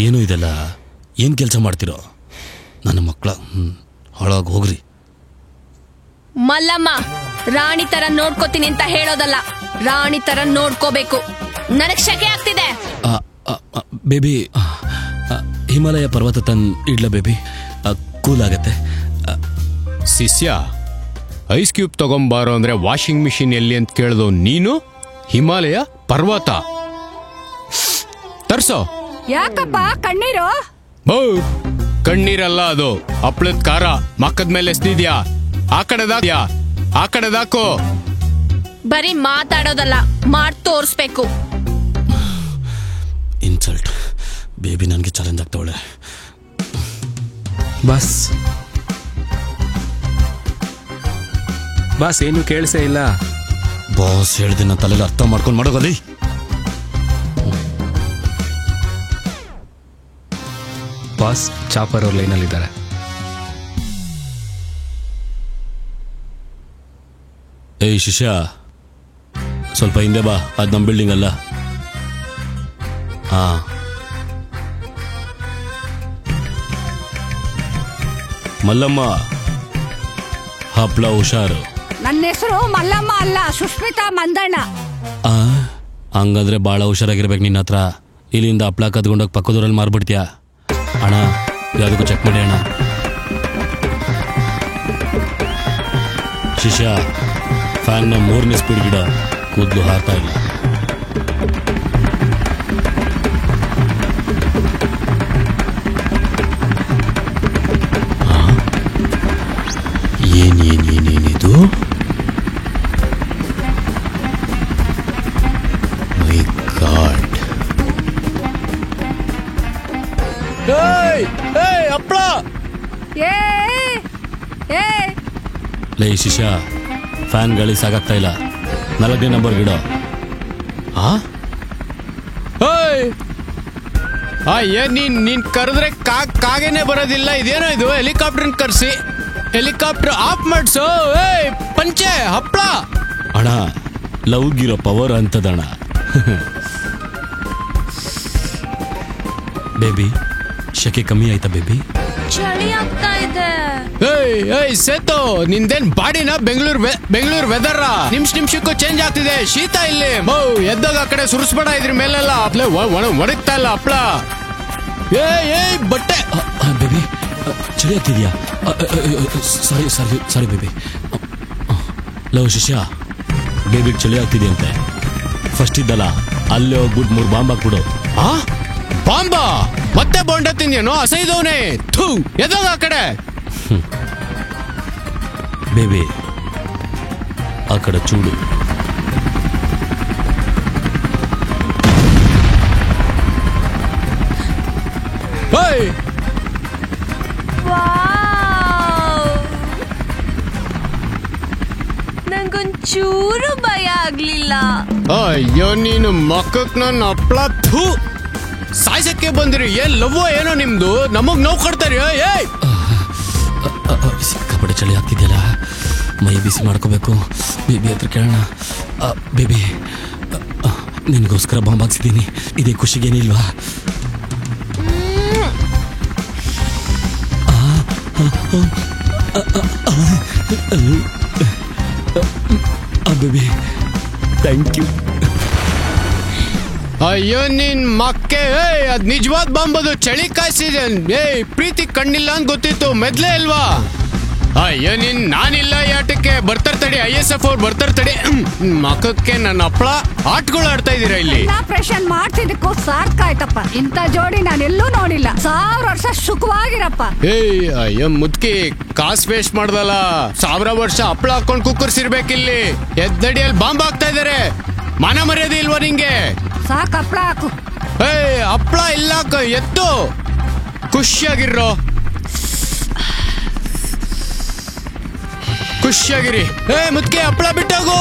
ಏನು ಇದೆಲ್ಲ? ಏನು ಕೆಲಸ ಮಾಡ್ತಿರೋ ನನ್ನ ಮಕ್ಕಳ? ಹಾಳಾಗಿ ಹೋಗ್ರಿ. ಮಲ್ಲಮ್ಮ, ರಾಣಿ ತರ ನೋಡ್ಕೋತೀನಿ ಅಂತ ಹೇಳೋದಲ್ಲ, ರಾಣಿ ತರ ನೋಡ್ಕೋಬೇಕು. ನನಗ್ ಶಕೆ ಆಗ್ತಿದೆ. ಬೇಬಿ, ಹಿಮಾಲಯ ಪರ್ವತ ಇಡ್ಲ ಬೇಬಿ, ಕೂಲ್ ಆಗತ್ತೆ. ಶಿಷ್ಯ, ಐಸ್ ಕ್ಯೂಬ್ ತಗೊಂಬಾರೋ ಅಂದ್ರೆ ವಾಷಿಂಗ್ ಮಿಷಿನ್ ಎಲ್ಲಿ ಅಂತ ಕೇಳ್ದೋ ನೀನು ಹಿಮಾಲಯ ಪರ್ವತ ತರ್ಸೋ. ಯಾಕಪ್ಪ ಕಣ್ಣೀರು? ಕಣ್ಣೀರಲ್ಲ, ಅದು ಹಪ್ಳದ ಖಾರ ಮಕ್ಕದ ಮೇಲೆ ಎಸ್ತಿದ್ಯಾ. ಆ ಕಡೆದಾಕೋ. ಬರೀ ಮಾತಾಡೋದಲ್ಲ, ಮಾಡ್ ತೋರ್ಸ್ಬೇಕು. ಇನ್ಸಲ್ಟ್. ಬೇಬಿ ನನಗೆ ಚಾಲೆಂಜ್ ಆಗ್ತಾವಳೆ. ಬಾಸ್ ಏನು ಕೇಳಿಸೇ ಇಲ್ಲ. ಬಾಸ್ ಹೇಳ್ದಿನ ತಲೆಯಲ್ಲಿ ಅರ್ಥ ಮಾಡ್ಕೊಂಡು ಮಾಡೋಗಲ್ಲಿ. ಬಾಸ್ ಚಾಪರ್ ಅವ್ರ ಲೈನಲ್ಲಿದ್ದಾರೆ. ಏಯ್ ಶಿಷ್ಯ, ಸ್ವಲ್ಪ ಹಿಂದೆ ಬಾ. ಅದು ನಮ್ಮ ಬಿಲ್ಡಿಂಗ್ ಅಲ್ಲ. ಹಾ, ಮಲ್ಲಮ್ಮ, ಹಪ್ಳ ಹುಷಾರು. ನನ್ನ ಹೆಸರು ಮಲ್ಲಮ್ಮ ಅಲ್ಲ, ಸುಷ್ಮಿತಾ ಮಂದಣ್ಣ. ಹಂಗಂದ್ರೆ ಬಾಳ ಹುಷಾರಾಗಿರ್ಬೇಕು. ನಿನ್ನ ಹತ್ರ ಇಲ್ಲಿಂದ ಹಪ್ಳ ಕದ್ಕೊಂಡೋಗಿ ಪಕ್ಕದೂರಲ್ಲಿ ಮಾರ್ಬಿಡ್ತೀಯಾ? ಅಣ್ಣ, ಯಾವುದಕ್ಕೂ ಚೆಕ್ ಮಾಡಿ ಅಣ್ಣ. ಶಿಷ್ಯ, ಫ್ಯಾನ್ನ 3ನೇ ಸ್ಪೀಡ್ ಗಿಡ, ಕೂದಲು ಹಾರ್ತಾ ಇಲ್ಲ. ಏನೇನೇನೇನಿದು? ಮೈ ಗಾಡ್. ಹಪ್ಳ ಲೇ ಶಿಷ್ಯ, ಫ್ಯಾನ್ ಗಾಳಿ ಸಾಕಾಗ್ತಾ ಇಲ್ಲ. 4ನೇ ನಂಬರ್ ಗಿಡ. ನೀನ್ ಕರೆದ್ರೆ ಕಾಗೇನೆ ಬರೋದಿಲ್ಲ. ಇದೇನೋ ಇದು? ಹೆಲಿಕಾಪ್ಟರ್ ಕರ್ಸಿ ಹೆಲಿಕಾಪ್ಟರ್ ಆಫ್ ಮಾಡ್ಸೋ. ಪಂಚೆ ಹಪ್ಳ. ಅಣ್ಣ, ಲವ್ಗಿರೋ ಪವರ್ ಅಂತದಣ್ಣ. ಬೇಬಿ, ಶಕೆ ಕಮ್ಮಿ ಆಯ್ತಾ ಬೇಬಿ? ಚಳಿ ಆಗ್ತಾ ಇದೆ. ಸೇತು, ನಿಂದೇನ್ ಬಾಡಿನ ಬೆಂಗಳೂರು ವೆದರ್ ನಿಮಿಷಕ್ಕೂ ಚೇಂಜ್ ಆಗ್ತಿದೆ. ಶೀತ ಇಲ್ಲಿ. ಎದ್ದಾಗ ಆ ಕಡೆ ಸುರಿಸ್ಬೇಡ. ಇದ್ರ ಮೇಲೆಲ್ಲ ಒಣಗ್ತಾ ಇಲ್ಲ ಹಪ್ಳ. ಬಟ್ಟೆ. ಬೇಬಿ, ಚಳಿ ಆಗ್ತಿದ್ಯಾ? Sorry baby. ಲವ್ ಶಿಷ್ಯ, ಬೇಬಿಗೆ ಚಳಿ ಆಗ್ತಿದೆಯಂತೆ. ಫಸ್ಟ್ ಇದ್ದಲ್ಲ, ಅಲ್ಲೇ ಹೋಗ್ಬಿಟ್ಟು 3 ಬಾಂಬ್ ಹಾಕ್ಬಿಡು. ಬಾಂಬಾ? ಮತ್ತೆ ಬೋಂಡ ತಿಂದೇನೋ ಅಸೈದವನೇ. ಎದ್ದಾಗ ಆ ಕಡೆ. ಬೇಬಿ, ಆ ಕಡೆ ಚೂಡು. ನಂಗೊಂಚೂರು ಭಯ ಆಗ್ಲಿಲ್ಲ. ಅಯ್ಯೋ, ನೀನು ಮಕ್ಕಕ್ ನನ್ನ ಹಪ್ಳ ಸಾಯ್ಸಕ್ಕೆ ಬಂದಿರಿ. ಏನ್ ಲವ್ವೋ ಏನೋ ನಿಮ್ದು? ನಮಗ್ ನೋವು ಕೊಡ್ತಾರಿ. ಸಿಕ್ಕಾಪಟ್ಟೆ ಚಳಿ ಆಗ್ತಿದ್ಯಲ್ಲ, ಮೈ ಬಿಸಿ ಮಾಡ್ಕೋಬೇಕು. ಬೇಬಿ ಹತ್ರ ಕೇಳೋಣ. ಬೇಬಿ, ನಿನ್ಗೋಸ್ಕರ ಬಾಂಬ್ ಹಾಕ್ಸಿದ್ದೀನಿ. ಇದೇ ಖುಷಿಗೇನಿಲ್ವಾ? Baby, thank you. ಅಯ್ಯೋ ನಿನ್ ಮಕ್ಕೆ. ಅದ್ ನಿಜವಾದ ಬಾಂಬದು. ಚಳಿ ಕಾಯಿಸಿದೆ. ಪ್ರೀತಿ ಕಣ್ಣಿಲ್ಲ ಅಂತ ಗೊತ್ತಿತ್ತು, ಮೆದ್ಲೇ ಇಲ್ವಾ? ಅಯ್ಯೋ ನಾನಿಲ್ಲ ಯಾಟಕ್ಕೆ. ಬರ್ತಾರ ತಡಿ, ISF ಅವ್ರು ಬರ್ತಾರ ತಡಿ. ಮಕ್ಕಕ್ಕೆ ನನ್ನ ಹಪ್ಳ ಆಟಗಳು ಆಡ್ತಾ ಇದೀರಾ ಇಲ್ಲಿ. ಆಪರೇಷನ್ ಮಾಡ್ತಿದ್ದಕ್ಕೂ ಸಾಕಾಯ್ತಪ್ಪ. ಇಂಥ ಜೋಡಿ ನಾನೆಲ್ಲೂ ನೋಡಿಲ್ಲ. 1000 ವರ್ಷ ಸುಖವಾಗಿರಪ್ಪ. ಅಯ್ಯೋ ಮುದ್ಕಿ, ಕಾಸ್ ವೇಸ್ಟ್ ಮಾಡ್ದಲ್ಲ. 1000 ವರ್ಷ ಹಪ್ಳ ಹಾಕೊಂಡ್ ಕುಕ್ಕರ್ಸಿರ್ಬೇಕಿಲ್ಲಿ. ಎದ್ದಡಿಯಲ್ಲಿ ಬಾಂಬ್ ಹಾಕ್ತಾ ಇದಾರೆ. ಮನ ಮರ್ಯಾದೆ ಇಲ್ವಾ ನಿಂಗೆ? ಸಾಕು, ಹಪ್ಳ ಹಾಕು. ಹಪ್ಳ ಇಲ್ಲ, ಎತ್ತು. ಖುಷಿಯಾಗಿರೋ, ಖುಷಿಯಾಗಿರಿ. ಮುದ್ಕೆ ಹಪ್ಳ ಬಿಟ್ಟೋಗು.